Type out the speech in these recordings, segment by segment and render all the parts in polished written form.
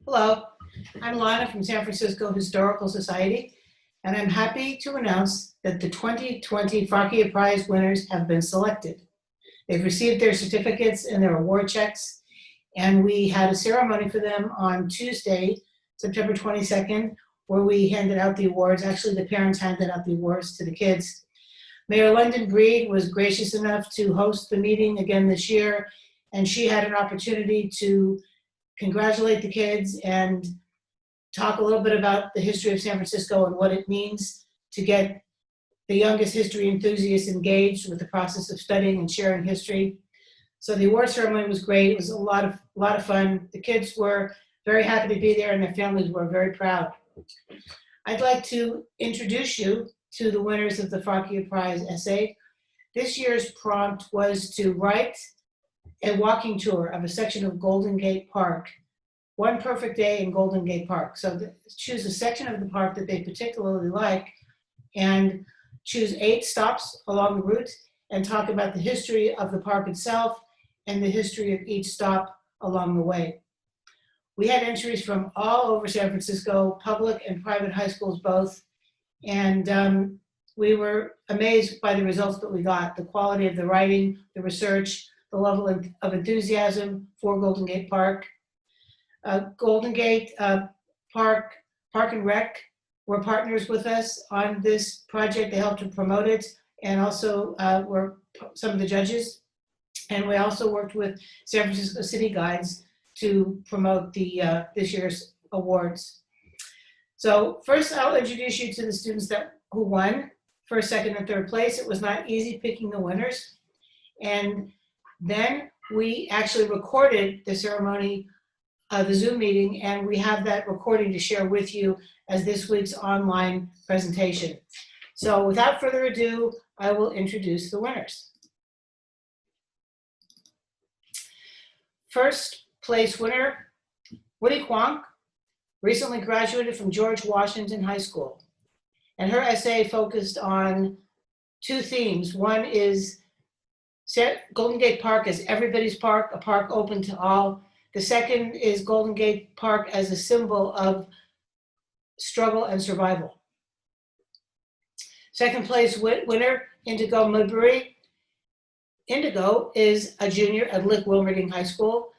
Hello, I'm Lana from San Francisco Historical Society, and I'm happy to announce that the 2020 Fracchia Prize winners have been selected. They've received their certificates and their award checks, and we had a ceremony for them on Tuesday, September 22nd, where we handed out the awards. Actually, the parents handed out the awards to the kids. Mayor London Breed was gracious enough to host the meeting again this year, and she had an opportunity to congratulate the kids and talk a little bit about the history of San Francisco and what it means to get the youngest history enthusiasts engaged with the process of studying and sharing history. So the award ceremony was great. It was a lot of fun. The kids were very happy to be there, and their families were very proud. I'd like to introduce you to the winners of the Fracchia Prize essay. This year's prompt was to write a walking tour of a section of Golden Gate Park, one perfect day in Golden Gate Park. So choose a section of the park that they particularly like and choose 8 stops along the route and talk about the history of the park itself and the history of each stop along the way. We had entries from all over San Francisco, public and private high schools both, and we were amazed by the results that we got, the quality of the writing, the research, the level of enthusiasm for Golden Gate Park. Golden Gate Park and Rec were partners with us on this project. They helped to promote it and also were some of the judges. And we also worked with San Francisco City Guides to promote the this year's awards. So first I'll introduce you to the students who won first, second, and third place. It was not easy picking the winners. And then we actually recorded the ceremony, the Zoom meeting, and we have that recording to share with you as this week's online presentation. So without further ado, I will introduce the winners. First place winner, Woody Kwong, recently graduated from George Washington High School. And her essay focused on 2 themes. One is Golden Gate Park as everybody's park, a park open to all. The second is Golden Gate Park as a symbol of struggle and survival. Second place winner, Indigo Midbury. Indigo is a junior at Lick Wilmerding High School,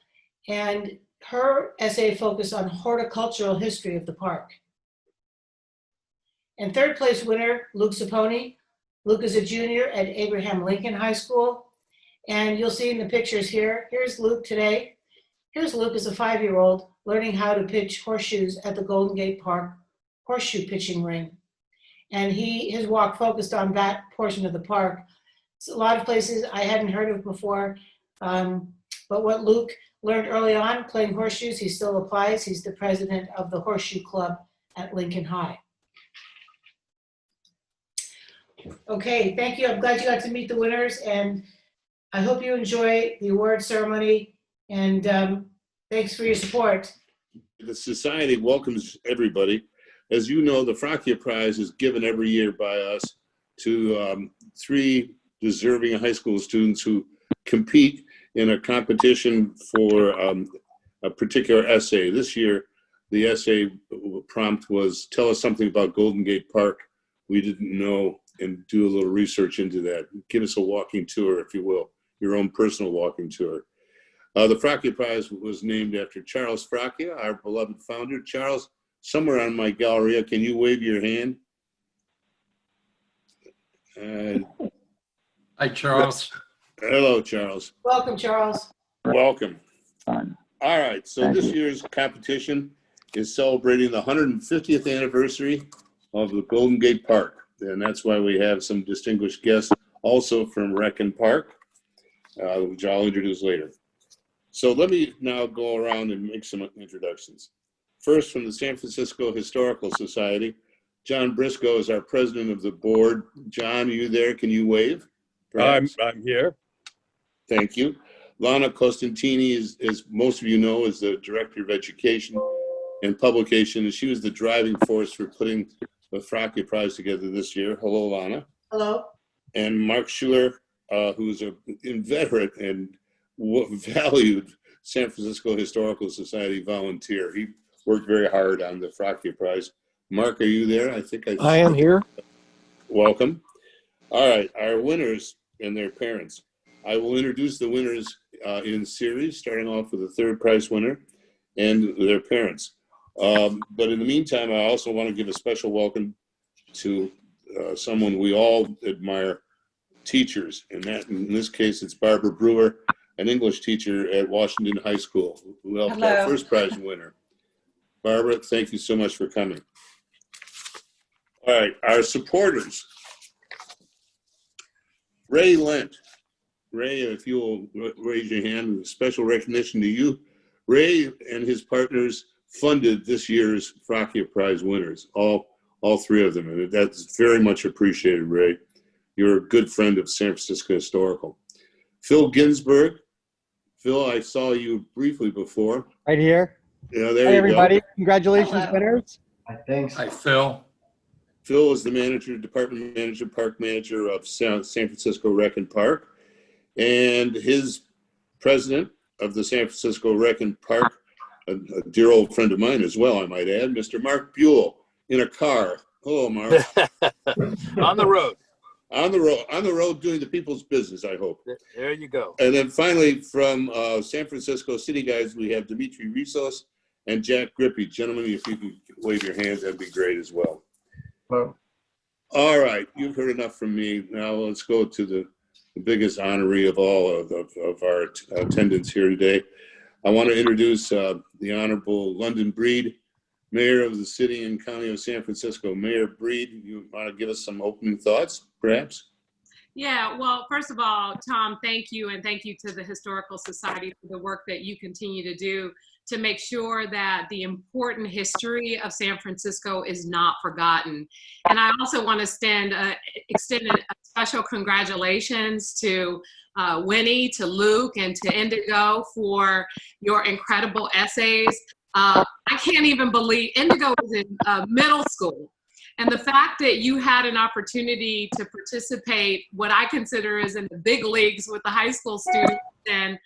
and her essay focused on horticultural history of the park. And third place winner, Luke Saponi. Luke is a junior at Abraham Lincoln High School, and you'll see in the pictures here, here's Luke today. Here's Luke as a 5-year-old learning how to pitch horseshoes at the Golden Gate Park horseshoe pitching ring. And his walk focused on that portion of the park. It's a lot of places I hadn't heard of before, but what Luke learned early on, playing horseshoes, he still applies. He's the president of the Horseshoe Club at Lincoln High. Okay, thank you. I'm glad you got to meet the winners, and I hope you enjoy the award ceremony, and thanks for your support. The Society welcomes everybody. As you know, the Fracchia Prize is given every year by us to 3 deserving high school students who compete in a competition for a particular essay. This year, the essay prompt was, tell us something about Golden Gate Park we didn't know, and do a little research into that. Give us a walking tour, if you will, your own personal walking tour. The Fracchia Prize was named after Charles Fracchia, our beloved founder. Charles, somewhere on my galleria, can you wave your hand? Hi, Charles. Hello, Charles. Welcome, Charles. Welcome. All right, so this year's competition is celebrating the 150th anniversary of the Golden Gate Park. And that's why we have some distinguished guests also from Rec and Park, which I'll introduce later. So let me now go around and make some introductions. First, from the San Francisco Historical Society, John Briscoe is our president of the board. John, are you there? Can you wave? I'm here. Thank you. Lana Costantini, as most of you know, is the director of education and publication, and she was the driving force for putting the Fracchia Prize together this year. Hello, Lana. Hello. And Mark Schuler, who's an inveterate and valued San Francisco Historical Society volunteer. He worked very hard on the Fracchia Prize. Mark, are you there? I am here. Welcome. All right, our winners and their parents. I will introduce the winners in series, starting off with the third prize winner and their parents. But in the meantime, I also want to give a special welcome to someone we all admire, teachers. And that, in this case, it's Barbara Brewer, an English teacher at Washington High School, who helped our first prize winner. Barbara, thank you so much for coming. All right, our supporters. Ray Lent. Ray, if you will raise your hand, special recognition to you. Ray and his partners funded this year's Fracchia Prize winners, all three of them, and that's very much appreciated, Ray. You're a good friend of San Francisco Historical. Phil Ginsberg. Phil, I saw you briefly before. Right here. Yeah, there Hi, you everybody. go. Congratulations, Hello. winners. Thanks. Hi, Phil. Phil is the manager, department manager, park manager of San Francisco Rec and Park. And his president of the San Francisco Rec and Park, a dear old friend of mine as well, I might add, Mr. Mark Buell, in a car. Hello, Mark. On the road. On the road doing the people's business, I hope. There you go. And then finally, from San Francisco City Guys, we have Dimitri Rizos and Jack Grippy. Gentlemen, if you can wave your hands, that'd be great as well. Hello. All right, you've heard enough from me. Now let's go to the biggest honoree of all of our attendance here today. I want to introduce the Honorable London Breed, Mayor of the City and County of San Francisco. Mayor Breed, you want to give us some opening thoughts, perhaps? Yeah, well, first of all, Tom, thank you, and thank you to the Historical Society for the work that you continue to do to make sure that the important history of San Francisco is not forgotten. And I also want to extend a special congratulations to Winnie, to Luke, and to Indigo for your incredible essays. I can't even believe Indigo was in middle school. And the fact that you had an opportunity to participate, what I consider is in the big leagues with the high school students, and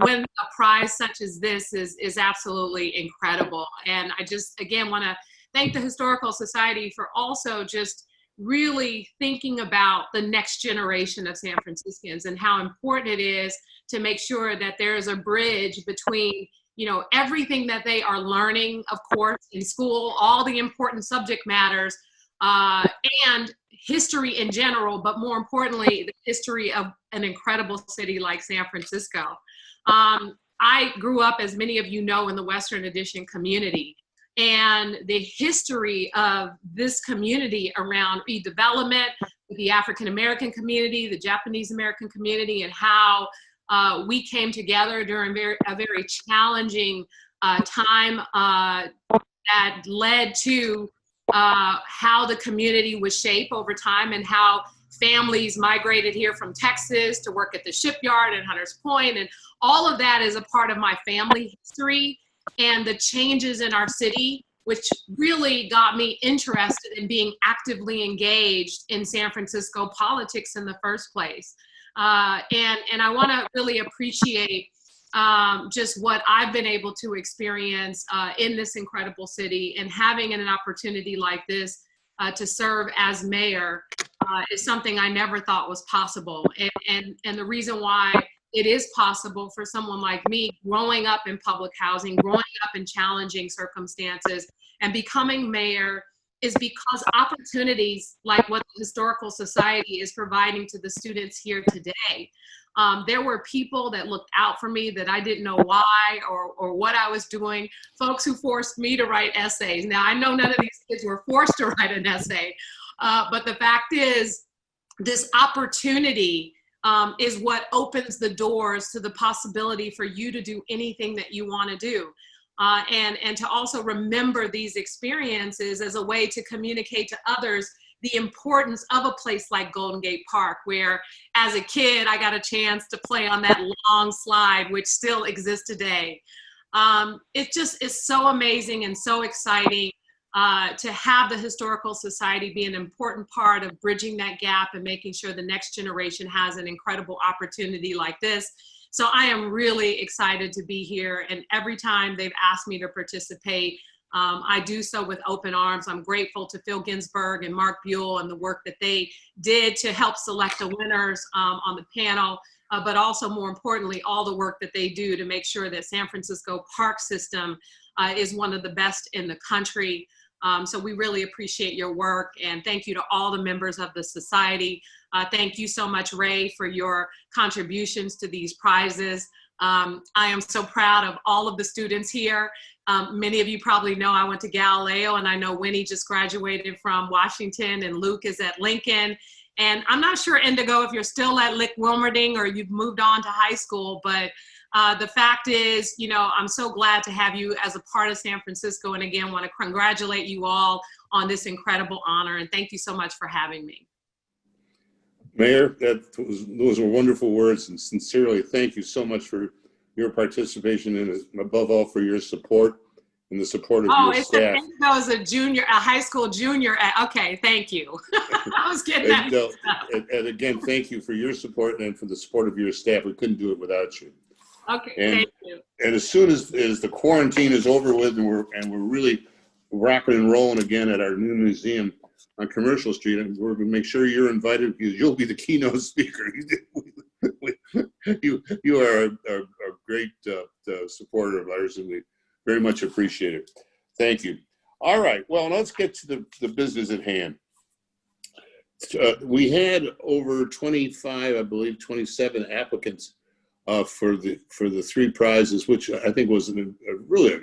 win a prize such as this is absolutely incredible. And I just, again, want to thank the Historical Society for also just really thinking about the next generation of San Franciscans and how important it is to make sure that there is a bridge between everything that they are learning, of course, in school, all the important subject matters, and history in general, but more importantly, the history of an incredible city like San Francisco. I grew up, as many of you know, in the Western Addition community, and the history of this community around redevelopment, the African American community, the Japanese American community, and how we came together during a very challenging time that led to how the community was shaped over time, and how families migrated here from Texas to work at the shipyard in Hunters Point. And all of that is a part of my family history and the changes in our city, which really got me interested in being actively engaged in San Francisco politics in the first place. And I want to really appreciate just what I've been able to experience in this incredible city, and having an opportunity like this to serve as mayor is something I never thought was possible. And the reason why it is possible for someone like me, growing up in public housing, growing up in challenging circumstances, and becoming mayor, is because opportunities like what the Historical Society is providing to the students here today. There were people that looked out for me that I didn't know why or what I was doing, folks who forced me to write essays. Now, I know none of these kids were forced to write an essay, but the fact is, this opportunity is what opens the doors to the possibility for you to do anything that you want to do. And to also remember these experiences as a way to communicate to others the importance of a place like Golden Gate Park, where as a kid, I got a chance to play on that long slide, which still exists today. It just is so amazing and so exciting to have the Historical Society be an important part of bridging that gap and making sure the next generation has an incredible opportunity like this. So I am really excited to be here. And every time they've asked me to participate, I do so with open arms. I'm grateful to Phil Ginsburg and Mark Buell and the work that they did to help select the winners on the panel, but also more importantly, all the work that they do to make sure that San Francisco park system is one of the best in the country. So we really appreciate your work, and thank you to all the members of the society. Thank you so much, Ray, for your contributions to these prizes. I am so proud of all of the students here. Many of you probably know I went to Galileo, and I know Winnie just graduated from Washington, and Luke is at Lincoln. And I'm not sure, Indigo, if you're still at Lick Wilmerding or you've moved on to high school, but the fact is, you know, I'm so glad to have you as a part of San Francisco. And again, want to congratulate you all on this incredible honor. And thank you so much for having me. Mayor, those were wonderful words, and sincerely thank you so much for your participation and above all for your support and the support of your staff. Oh, it's a junior, a high school junior. Okay, thank you. I was getting that. And again, thank you for your support and for the support of your staff. We couldn't do it without you. Okay, thank you. And as soon as the quarantine is over with and we're really rocking and rolling again at our new museum on Commercial Street, and we're going to make sure you're invited because you'll be the keynote speaker. You are a great supporter of ours, and we very much appreciate it. Thank you. All right, well, let's get to the business at hand. We had over 25, I believe 27 applicants for the three prizes, which I think was really a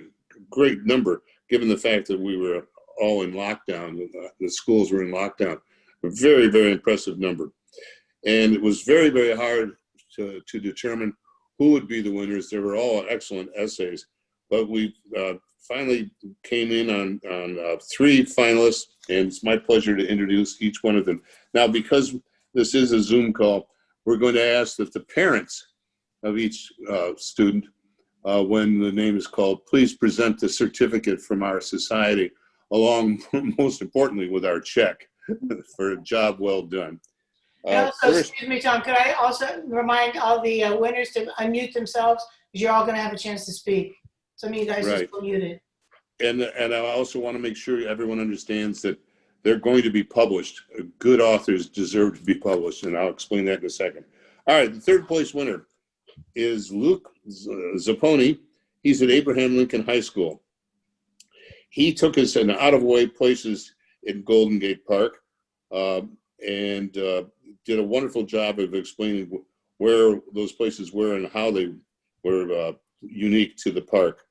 great number, given the fact that we were all in lockdown. The schools were in lockdown. A very, very impressive number. And it was very, very hard to determine who would be the winners. They were all excellent essays, but we finally came in on three finalists, and it's my pleasure to introduce each one of them. Now, because this is a Zoom call, we're going to ask that the parents of each student, when the name is called, please present the certificate from our society, along, most importantly, with our check for a job well done. Excuse me, Tom, could I also remind all the winners to unmute themselves, because you're all going to have a chance to speak. Some of you guys are still muted. And I also want to make sure everyone understands that they're going to be published. Good authors deserve to be published, and I'll explain that in a second. All right, the third place winner is Luke Zapponi. He's at Abraham Lincoln High School. He took us in out-of-way places in Golden Gate Park and did a wonderful job of explaining where those places were and how they were unique to the park.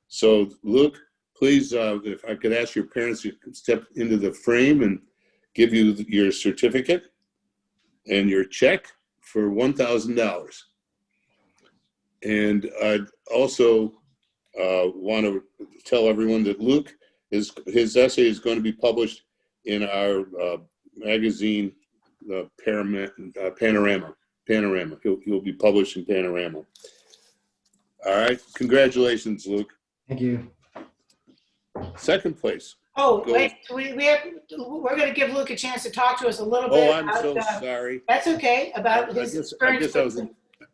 So, Luke, please, if I could ask your parents to step into the frame and give you your certificate and your check for $1,000. And I'd also want to tell everyone that Luke, his essay is going to be published in our magazine, Panorama. He'll be published in Panorama. All right, congratulations, Luke. Thank you. Second place. Oh, wait, we're going to give Luke a chance to talk to us a little bit. Oh, I'm so sorry. That's okay, about his experience.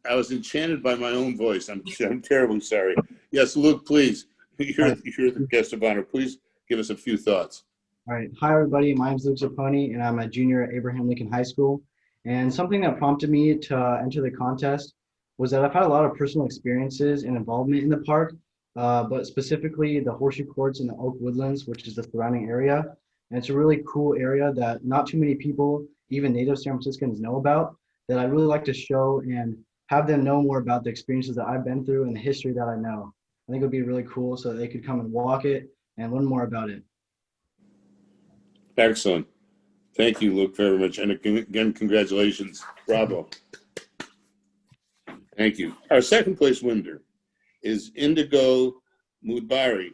I was enchanted by my own voice. I'm terribly sorry. Yes, Luke, please. You're the guest of honor. Please give us a few thoughts. All right. Hi, everybody. My name's Luke Zapponi, and I'm a junior at Abraham Lincoln High School. And something that prompted me to enter the contest was that I've had a lot of personal experiences and involvement in the park, but specifically the horseshoe courts and the oak woodlands, which is the surrounding area. And it's a really cool area that not too many people, even native San Franciscans, know about, that I really like to show and have them know more about the experiences that I've been through and the history that I know. I think it would be really cool so that they could come and walk it and learn more about it. Excellent. Thank you, Luke, very much. And again, congratulations. Bravo. Thank you. Our second place winner is Indigo Mudbari,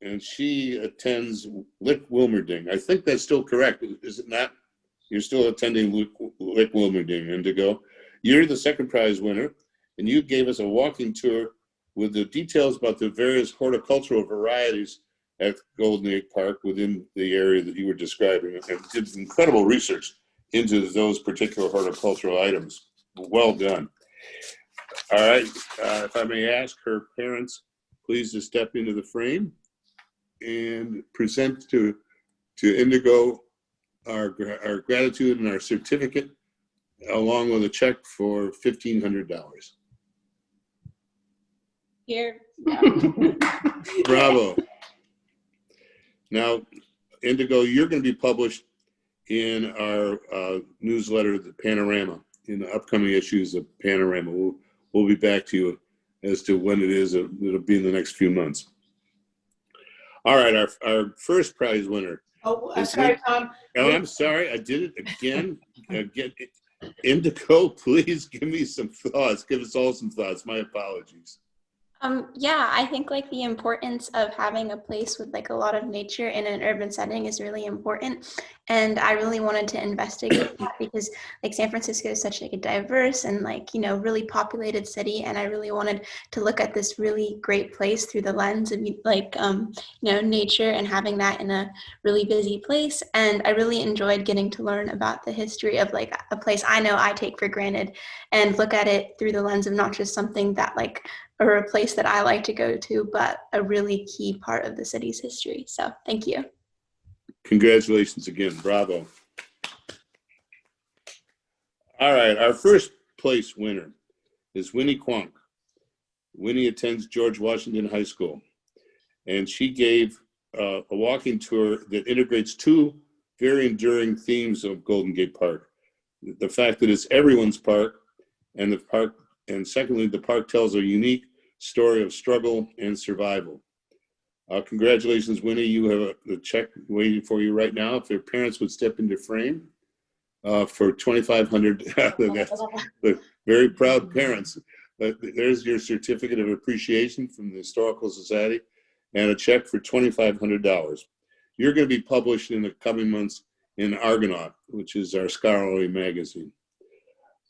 and she attends Lick Wilmerding. I think that's still correct, is it not? You're still attending Lick Wilmerding, Indigo. You're the second prize winner, and you gave us a walking tour with the details about the various horticultural varieties at Golden Gate Park within the area that you were describing, and did incredible research into those particular horticultural items. Well done. All right, if I may ask her parents, please to step into the frame and present to Indigo our gratitude and our certificate, along with a check for $1,500. Here. Bravo. Now, Indigo, you're going to be published in our newsletter, The Panorama, in the upcoming issues of Panorama. We'll be back to you as to when it is. It'll be in the next few months. All right, our first prize winner. Oh, I'm sorry, Tom. Oh, I'm sorry, I did it again. Indigo, please give me some thoughts. Give us all some thoughts. My apologies. Yeah, I think like the importance of having a place with like a lot of nature in an urban setting is really important. And I really wanted to investigate that because like San Francisco is such like a diverse and like, you know, really populated city. And I really wanted to look at this really great place through the lens of like, you know, nature and having that in a really busy place. And I really enjoyed getting to learn about the history of like a place I know I take for granted and look at it through the lens of not just something that like or a place that I like to go to, but a really key part of the city's history. So thank you. Congratulations again, bravo. All right, our first place winner is Winnie Kwonk. Winnie attends George Washington High School, and she gave a walking tour that integrates two very enduring themes of Golden Gate Park. The fact that it's everyone's park, and the park, and secondly, the park tells a unique story of struggle and survival. Congratulations, Winnie. You have a check waiting for you right now. If your parents would step into frame for $2,500, the very proud parents. There's your certificate of appreciation from the Historical Society and a check for $2,500. You're going to be published in the coming months in Argonaut, which is our scholarly magazine.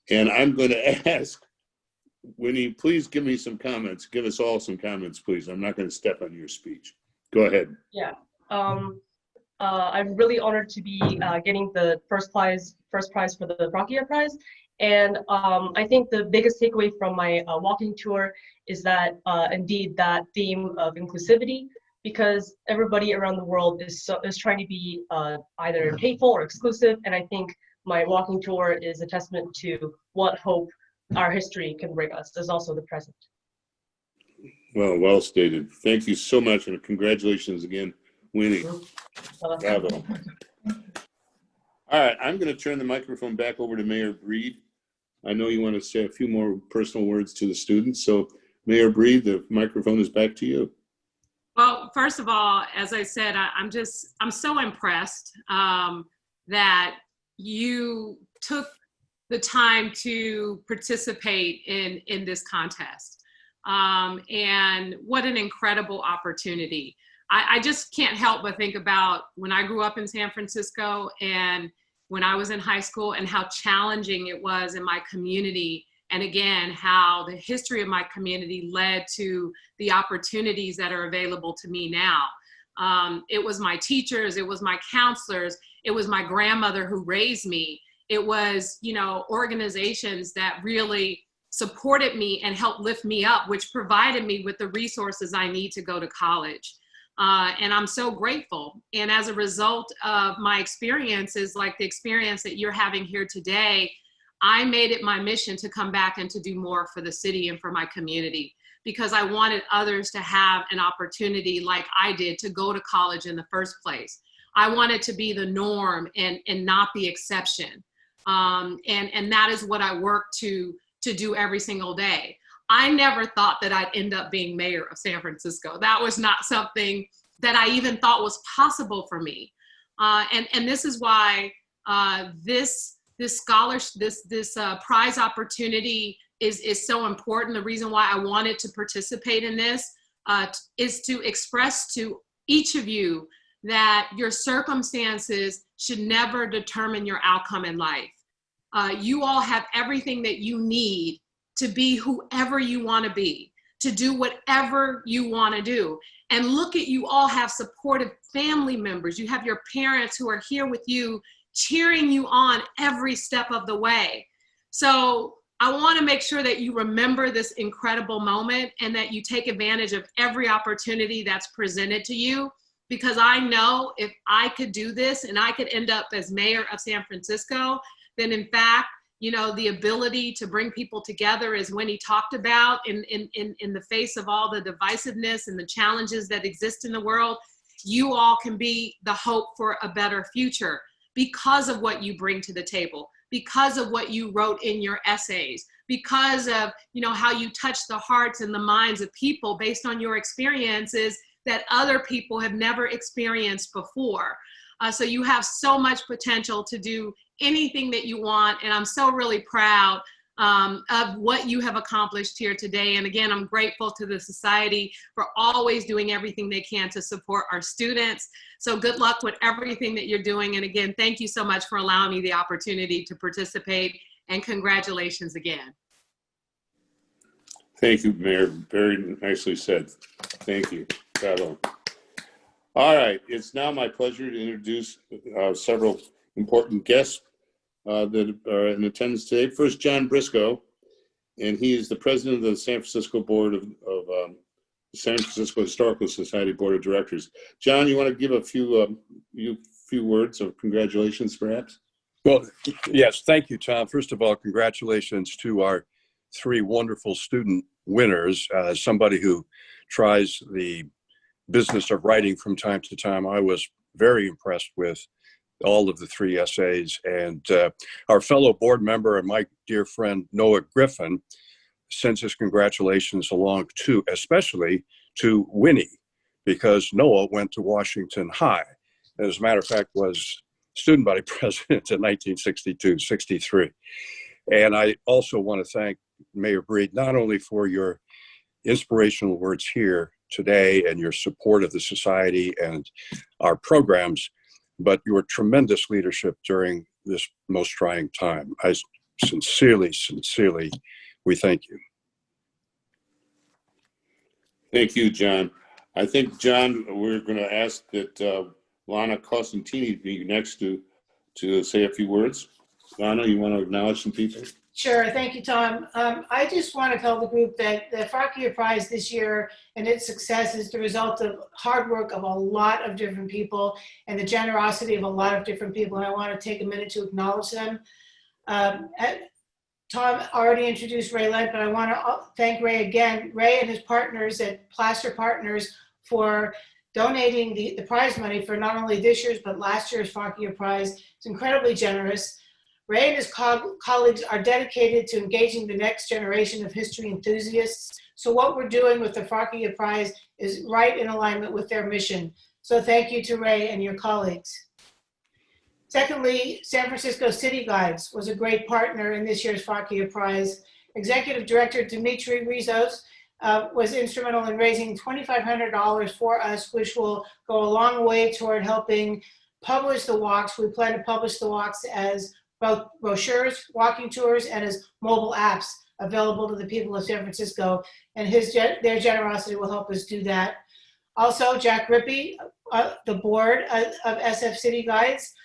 And I'm going to ask Winnie, please give me some comments. Give us all some comments, please. I'm not going to step on your speech. Go ahead. Yeah. I'm really honored to be getting the first prize for the Fracchia Prize. And I think the biggest takeaway from my walking tour is that indeed that theme of inclusivity, because everybody around the world is trying to be either hateful or exclusive. And I think my walking tour is a testament to what hope our history can bring us. There's also the present. Well stated. Thank you so much, and congratulations again, Winnie. Bravo. All right, I'm going to turn the microphone back over to Mayor Breed. I know you want to say a few more personal words to the students, so Mayor Breed, the microphone is back to you. Well, first of all, as I said, I'm so impressed that you took the time to participate in this contest. And what an incredible opportunity. I just can't help but think about when I grew up in San Francisco and when I was in high school and how challenging it was in my community. And again, how the history of my community led to the opportunities that are available to me now. It was my teachers, it was my counselors, it was my grandmother who raised me. It was, you know, organizations that really supported me and helped lift me up, which provided me with the resources I need to go to college. And I'm so grateful. And as a result of my experiences, like the experience that you're having here today, I made it my mission to come back and to do more for the city and for my community, because I wanted others to have an opportunity like I did to go to college in the first place. I wanted to be the norm and not the exception. And that is what I work to do every single day. I never thought that I'd end up being mayor of San Francisco. That was not something that I even thought was possible for me. And this is why this scholarship, this prize opportunity is so important. The reason why I wanted to participate in this is to express to each of you that your circumstances should never determine your outcome in life. You all have everything that you need to be whoever you want to be, to do whatever you want to do. And look at, you all have supportive family members. You have your parents who are here with you, cheering you on every step of the way. So I want to make sure that you remember this incredible moment and that you take advantage of every opportunity that's presented to you, because I know if I could do this and I could end up as mayor of San Francisco, then in fact, you know, the ability to bring people together, as Winnie talked about, in the face of all the divisiveness and the challenges that exist in the world, you all can be the hope for a better future because of what you bring to the table, because of what you wrote in your essays, because of, you know, how you touch the hearts and the minds of people based on your experiences that other people have never experienced before. So you have so much potential to do anything that you want, and I'm so really proud of what you have accomplished here today. And again, I'm grateful to the Society for always doing everything they can to support our students. So good luck with everything that you're doing. And again, thank you so much for allowing me the opportunity to participate, and congratulations again. Thank you, Mayor. Very nicely said. Thank you. Bravo. All right, it's now my pleasure to introduce several important guests that are in attendance today. First, John Briscoe, and he is the president of the San Francisco Board of San Francisco Historical Society Board of Directors. John, you want to give a few words of congratulations, perhaps? Well, yes, thank you, Tom. First of all, congratulations to our 3 wonderful student winners. As somebody who tries the business of writing from time to time, I was very impressed with all of the 3 essays. And our fellow board member and my dear friend Noah Griffin sends his congratulations along to, especially to Winnie, because Noah went to Washington High. As a matter of fact, was student body president in 1962-63. And I also want to thank Mayor Breed, not only for your inspirational words here today and your support of the Society and our programs, but your tremendous leadership during this most trying time. I sincerely, we thank you. Thank you, John. I think, John, we're going to ask that Lana Costantini be next to say a few words. Lana, you want to acknowledge some people? Sure, thank you, Tom. I just want to tell the group that the Fracchia Prize this year and its success is the result of hard work of a lot of different people and the generosity of a lot of different people, and I want to take a minute to acknowledge them. Tom already introduced Ray Lent, but I want to thank Ray again. Ray and his partners at Plaster Partners for donating the prize money for not only this year's but last year's Fracchia Prize. It's incredibly generous. Ray and his colleagues are dedicated to engaging the next generation of history enthusiasts. So what we're doing with the Fracchia Prize is right in alignment with their mission. So thank you to Ray and your colleagues. Secondly, San Francisco City Guides was a great partner in this year's Fracchia Prize. Executive Director Dimitri Rizos was instrumental in raising $2,500 for us, which will go a long way toward helping publish the walks. We plan to publish the walks as both brochures, walking tours, and as mobile apps available to the people of San Francisco, and their generosity will help us do that. Also, Jack Rippey, the board of SF City Guides,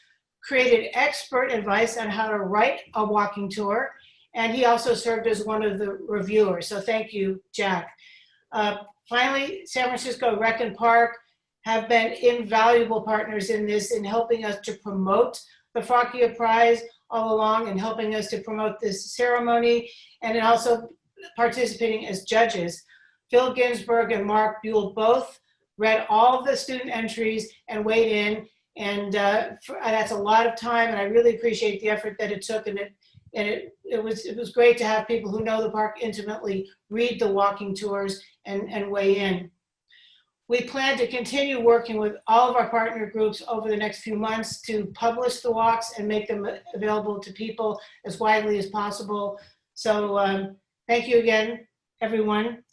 created expert advice on how to write a walking tour, and he also served as one of the reviewers, so thank you, Jack. Finally, San Francisco Rec and Park have been invaluable partners in this, in helping us to promote the Fracchia Prize all along and helping us to promote this ceremony, and also participating as judges. Phil Ginsberg and Mark Buell both read all of the student entries and weighed in, and that's a lot of time, and I really appreciate the effort that it took, and it was great to have people who know the park intimately read the walking tours and weigh in. We plan to continue working with all of our partner groups over the next few months to publish the walks and make them available to people as widely as possible. So thank you again, everyone.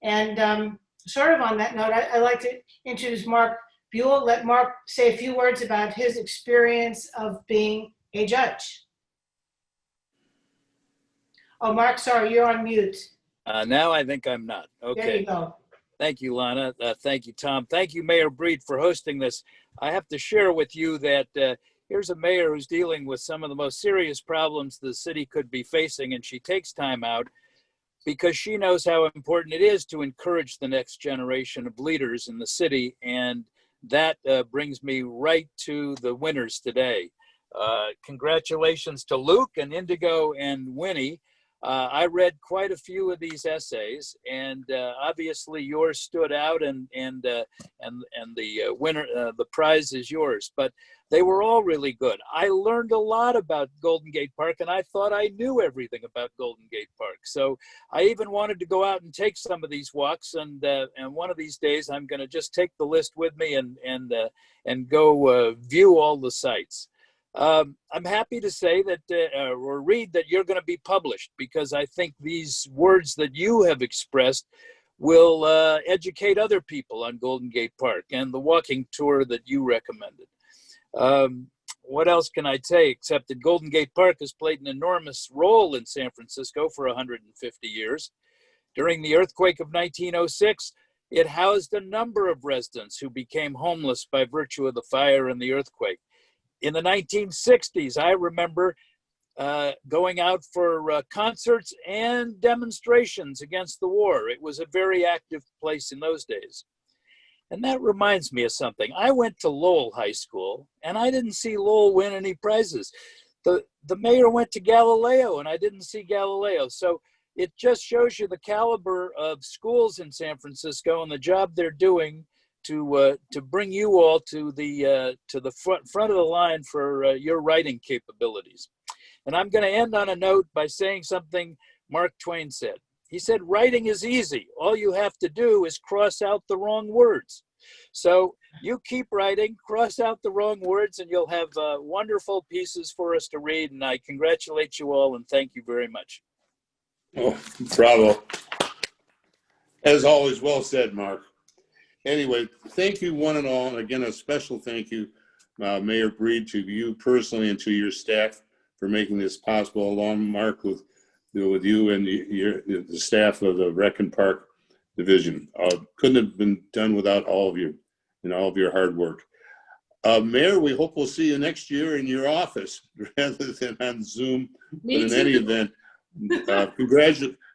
And sort of on that note, I'd like to introduce Mark Buell. Let Mark say a few words about his experience of being a judge. Oh, Mark, sorry, you're on mute. Now I think I'm not. Okay. There you go. Thank you, Lana. Thank you, Tom. Thank you, Mayor Breed, for hosting this. I have to share with you that here's a mayor who's dealing with some of the most serious problems the city could be facing, and she takes time out because she knows how important it is to encourage the next generation of leaders in the city. And that brings me right to the winners today. Congratulations to Luke and Indigo and Winnie. I read quite a few of these essays, and obviously yours stood out, and the winner, the prize is yours. But they were all really good. I learned a lot about Golden Gate Park, and I thought I knew everything about Golden Gate Park. So I even wanted to go out and take some of these walks, and one of these days I'm going to just take the list with me and go view all the sites. I'm happy to say that, or read that you're going to be published, because I think these words that you have expressed will educate other people on Golden Gate Park and the walking tour that you recommended. What else can I say except that Golden Gate Park has played an enormous role in San Francisco for 150 years. During the earthquake of 1906, it housed a number of residents who became homeless by virtue of the fire and the earthquake. In the 1960s, I remember going out for concerts and demonstrations against the war. It was a very active place in those days. And that reminds me of something. I went to Lowell High School, and I didn't see Lowell win any prizes. The mayor went to Galileo, and I didn't see Galileo. So it just shows you the caliber of schools in San Francisco and the job they're doing to bring you all to the front of the line for your writing capabilities. And I'm going to end on a note by saying something Mark Twain said. He said, writing is easy. All you have to do is cross out the wrong words. So you keep writing, cross out the wrong words, and you'll have wonderful pieces for us to read. And I congratulate you all and thank you very much. Oh, bravo. As always, well said, Mark. Anyway, thank you one and all. And again, a special thank you, Mayor Breed, to you personally and to your staff for making this possible, along, Mark, with you and the staff of the Rec and Park Division. Couldn't have been done without all of you and all of your hard work. Mayor, we hope we'll see you next year in your office rather than on Zoom. Me but in too. any event,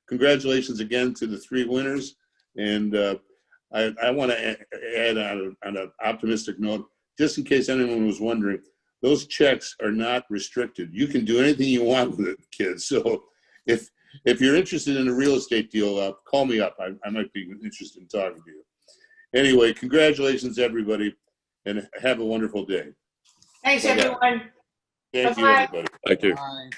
congratulations again to the three winners. And I want to add on an optimistic note, just in case anyone was wondering, those checks are not restricted. You can do anything you want with it, kids. So if you're interested in a real estate deal, call me up. I might be interested in talking to you. Anyway, congratulations, everybody, and have a wonderful day. Thanks, Bye-bye. everyone. Thank you, Bye-bye. everybody. Thank you. Bye.